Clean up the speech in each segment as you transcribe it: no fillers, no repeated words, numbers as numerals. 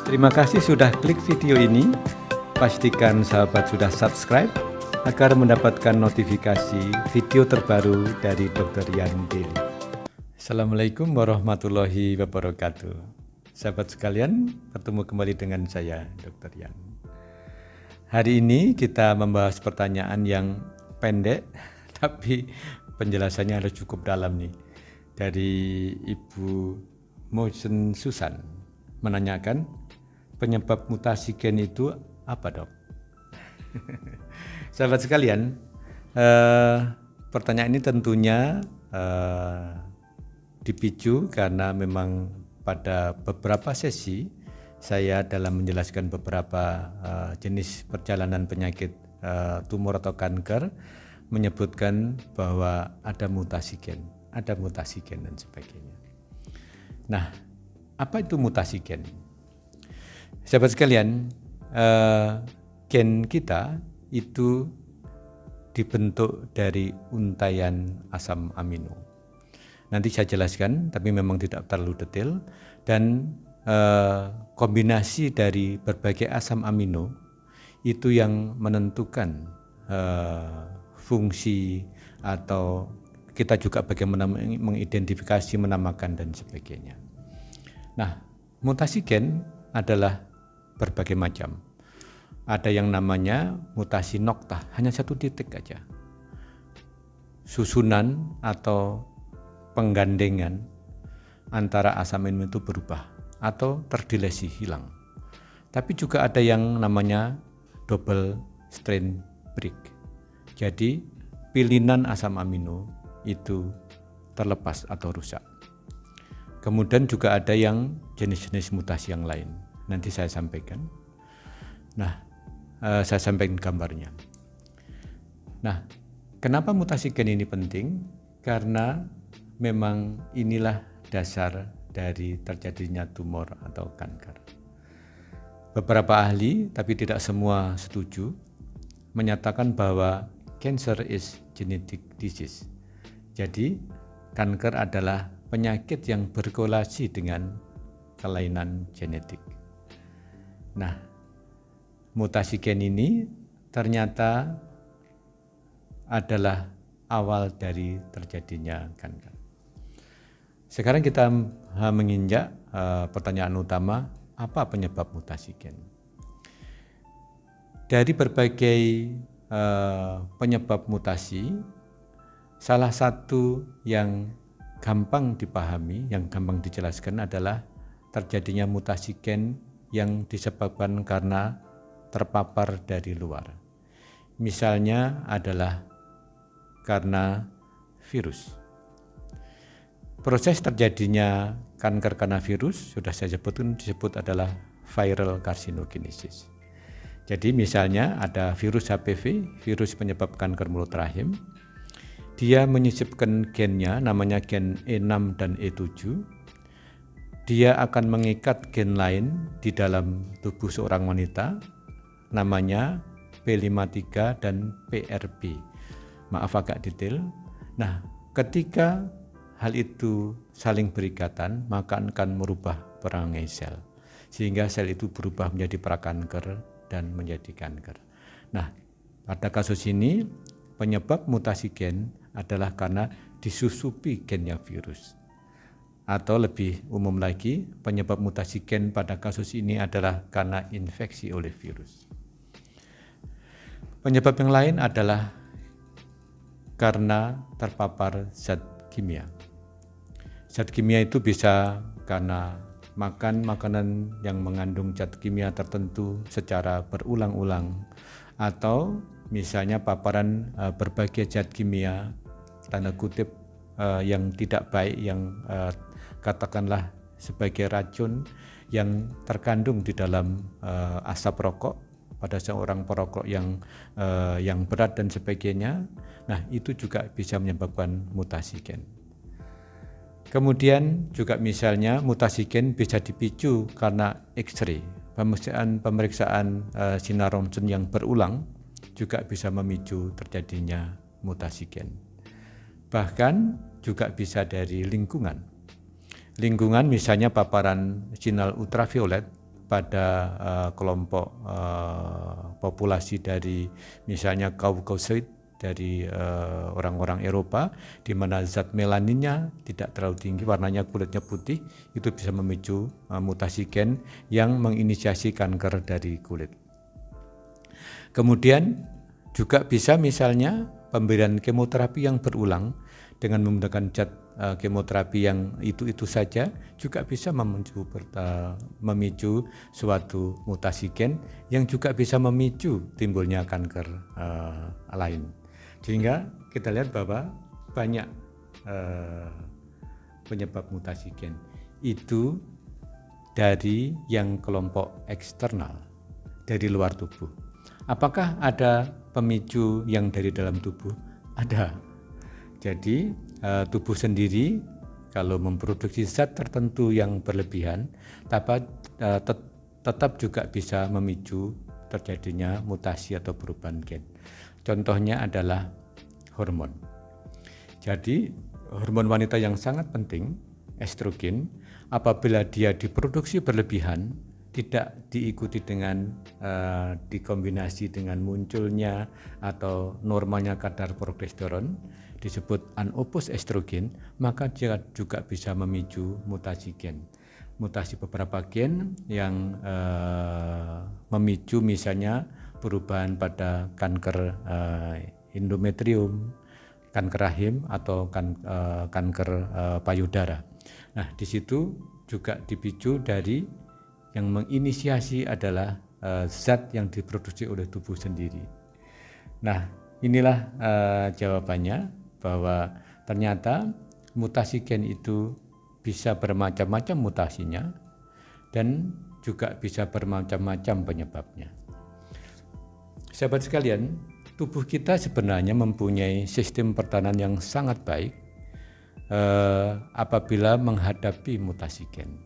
Terima kasih sudah klik video ini. Pastikan sahabat sudah subscribe agar mendapatkan notifikasi video terbaru dari Dr. Yan Daily. Assalamualaikum warahmatullahi wabarakatuh. Sahabat sekalian, bertemu kembali dengan saya, Dr. Yan. Hari ini kita membahas pertanyaan yang pendek, tapi penjelasannya harus cukup dalam nih. Dari Ibu Motion Susan menanyakan, penyebab mutasi gen itu apa, Dok? Sahabat sekalian, pertanyaan ini tentunya dipicu karena memang pada beberapa sesi saya dalam menjelaskan beberapa jenis perjalanan penyakit tumor atau kanker menyebutkan bahwa ada mutasi gen dan sebagainya. Nah, apa itu mutasi gen? Sahabat sekalian, gen kita itu dibentuk dari untaian asam amino. Nanti saya jelaskan, tapi memang tidak terlalu detail. Dan kombinasi dari berbagai asam amino itu yang menentukan fungsi atau kita juga bagaimana mengidentifikasi, menamakan dan sebagainya. Nah, mutasi gen adalah berbagai macam. Ada yang namanya mutasi noktah, hanya satu titik aja. Susunan atau penggandengan antara asam amino itu berubah atau terdilesi, hilang. Tapi juga ada yang namanya double strand break. Jadi pilihan asam amino itu terlepas atau rusak. Kemudian juga ada yang jenis-jenis mutasi yang lain. Nanti saya sampaikan. Nah, saya sampaikan gambarnya. Nah, kenapa mutasi gen ini penting? Karena memang inilah dasar dari terjadinya tumor atau kanker. Beberapa ahli, tapi tidak semua setuju, menyatakan bahwa cancer is genetic disease. Jadi, kanker adalah penyakit yang berkorelasi dengan kelainan genetik. Nah, mutasi gen ini ternyata adalah awal dari terjadinya kanker. Sekarang kita menginjak pertanyaan utama, apa penyebab mutasi gen? Dari berbagai penyebab mutasi, salah satu yang gampang dipahami, yang gampang dijelaskan adalah terjadinya mutasi gen yang disebabkan karena terpapar dari luar. Misalnya adalah karena virus. Proses terjadinya kanker karena virus sudah saya sebutkan, disebut adalah viral carcinogenesis. Jadi misalnya ada virus HPV, virus penyebab kanker mulut rahim. Dia menyisipkan gennya, namanya gen E6 dan E7. Dia akan mengikat gen lain di dalam tubuh seorang wanita, namanya P53 dan PRP. Maaf agak detail. Nah, ketika hal itu saling berikatan, maka akan merubah perangai sel. Sehingga sel itu berubah menjadi prakanker dan menjadi kanker. Nah, pada kasus ini, penyebab mutasi gen adalah karena disusupi gennya virus. Atau lebih umum lagi, penyebab mutasi gen pada kasus ini adalah karena infeksi oleh virus. Penyebab yang lain adalah karena terpapar zat kimia. Zat kimia itu bisa karena makan makanan yang mengandung zat kimia tertentu secara berulang-ulang, atau misalnya paparan berbagai zat kimia, tanda kutip yang tidak baik, yang katakanlah sebagai racun yang terkandung di dalam asap rokok pada seorang perokok yang berat dan sebagainya. Nah, itu juga bisa menyebabkan mutasi gen. Kemudian juga misalnya mutasi gen bisa dipicu karena X-ray, pemeriksaan sinar röntgen yang berulang juga bisa memicu terjadinya mutasi gen. Bahkan juga bisa dari lingkungan. Lingkungan misalnya paparan sinar ultraviolet pada kelompok populasi dari misalnya Kaukasoid, dari orang-orang Eropa, di mana zat melaninnya tidak terlalu tinggi, warnanya kulitnya putih, itu bisa memicu mutasi gen yang menginisiasi kanker dari kulit. Kemudian juga bisa misalnya pemberian kemoterapi yang berulang dengan menggunakan zat kemoterapi yang itu saja juga bisa memicu suatu mutasi gen yang juga bisa memicu timbulnya kanker lain. Sehingga kita lihat bahwa banyak penyebab mutasi gen itu dari yang kelompok eksternal, dari luar tubuh. Apakah ada pemicu yang dari dalam tubuh? Ada. Jadi tubuh sendiri kalau memproduksi zat tertentu yang berlebihan, tetap juga bisa memicu terjadinya mutasi atau perubahan gen. Contohnya adalah hormon. Jadi hormon wanita yang sangat penting, estrogen, apabila dia diproduksi berlebihan, tidak diikuti dengan dikombinasi dengan munculnya atau normalnya kadar progesteron, disebut anopos estrogen, maka dia juga bisa memicu mutasi gen. Mutasi beberapa gen yang memicu misalnya perubahan pada kanker endometrium, kanker rahim atau kanker payudara. Nah, di situ juga dipicu dari yang menginisiasi adalah zat yang diproduksi oleh tubuh sendiri. Nah, inilah jawabannya bahwa ternyata mutasi gen itu bisa bermacam-macam mutasinya dan juga bisa bermacam-macam penyebabnya. Sahabat sekalian, tubuh kita sebenarnya mempunyai sistem pertahanan yang sangat baik apabila menghadapi mutasi gen.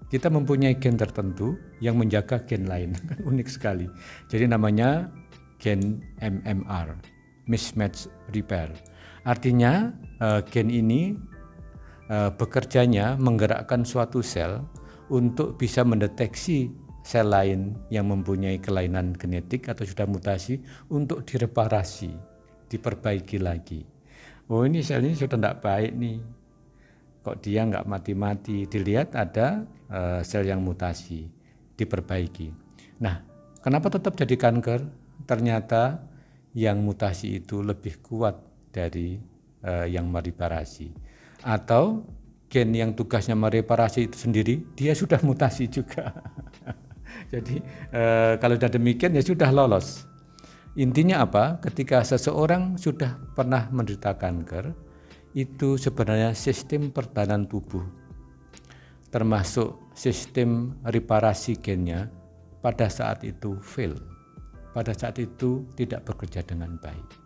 Kita mempunyai gen tertentu yang menjaga gen lain, unik sekali. Jadi namanya gen MMR, mismatch repair. Artinya gen ini bekerjanya menggerakkan suatu sel untuk bisa mendeteksi sel lain yang mempunyai kelainan genetik atau sudah mutasi untuk direparasi, diperbaiki lagi. Oh, ini sel ini sudah tidak baik nih, kok dia nggak mati-mati, dilihat ada sel yang mutasi, diperbaiki. Nah, kenapa tetap jadi kanker? Ternyata yang mutasi itu lebih kuat dari yang mereparasi. Atau gen yang tugasnya mereparasi itu sendiri, dia sudah mutasi juga. Jadi kalau sudah demikian ya sudah lolos. Intinya apa? Ketika seseorang sudah pernah menderita kanker, itu sebenarnya sistem pertahanan tubuh, termasuk sistem reparasi gennya, pada saat itu fail, pada saat itu tidak bekerja dengan baik.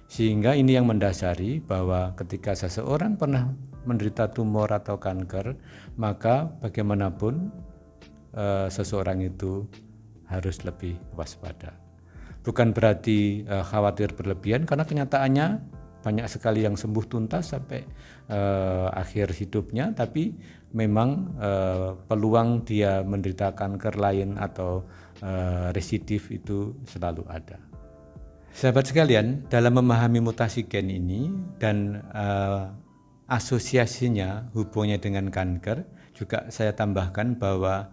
Sehingga ini yang mendasari bahwa ketika seseorang pernah menderita tumor atau kanker, maka bagaimanapun seseorang itu harus lebih waspada. Bukan berarti khawatir berlebihan, karena kenyataannya banyak sekali yang sembuh tuntas sampai akhir hidupnya, tapi memang peluang dia menderita kanker lain atau residif itu selalu ada. Sahabat sekalian, dalam memahami mutasi gen ini dan asosiasinya hubungannya dengan kanker, juga saya tambahkan bahwa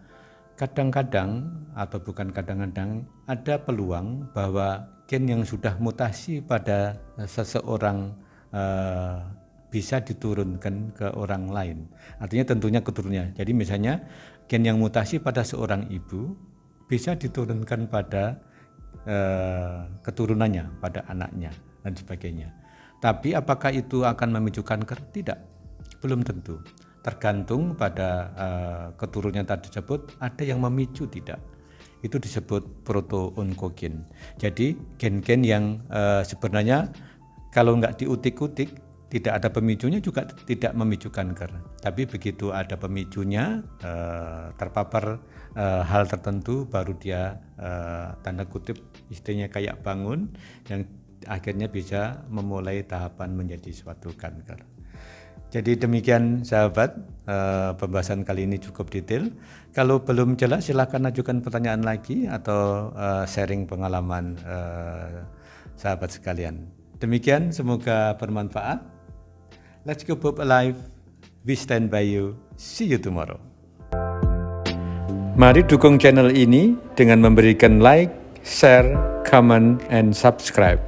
kadang-kadang atau bukan kadang-kadang ada peluang bahwa gen yang sudah mutasi pada seseorang bisa diturunkan ke orang lain. Artinya tentunya keturunannya. Jadi misalnya gen yang mutasi pada seorang ibu bisa diturunkan pada keturunannya, pada anaknya dan sebagainya. Tapi apakah itu akan memicu kanker? Tidak, belum tentu. Tergantung pada keturunannya tadi tersebut, ada yang memicu tidak. Itu disebut proto-onkogen. Jadi gen-gen yang sebenarnya kalau nggak diutik-utik, tidak ada pemicunya juga tidak memicu kanker. Tapi begitu ada pemicunya, terpapar hal tertentu, baru dia tanda kutip istilahnya kayak bangun, yang akhirnya bisa memulai tahapan menjadi suatu kanker. Jadi demikian sahabat, pembahasan kali ini cukup detail. Kalau belum jelas silakan ajukan pertanyaan lagi atau sharing pengalaman sahabat sekalian. Demikian, semoga bermanfaat. Let's go Bob alive. We stand by you. See you tomorrow. Mari dukung channel ini dengan memberikan like, share, comment, and subscribe.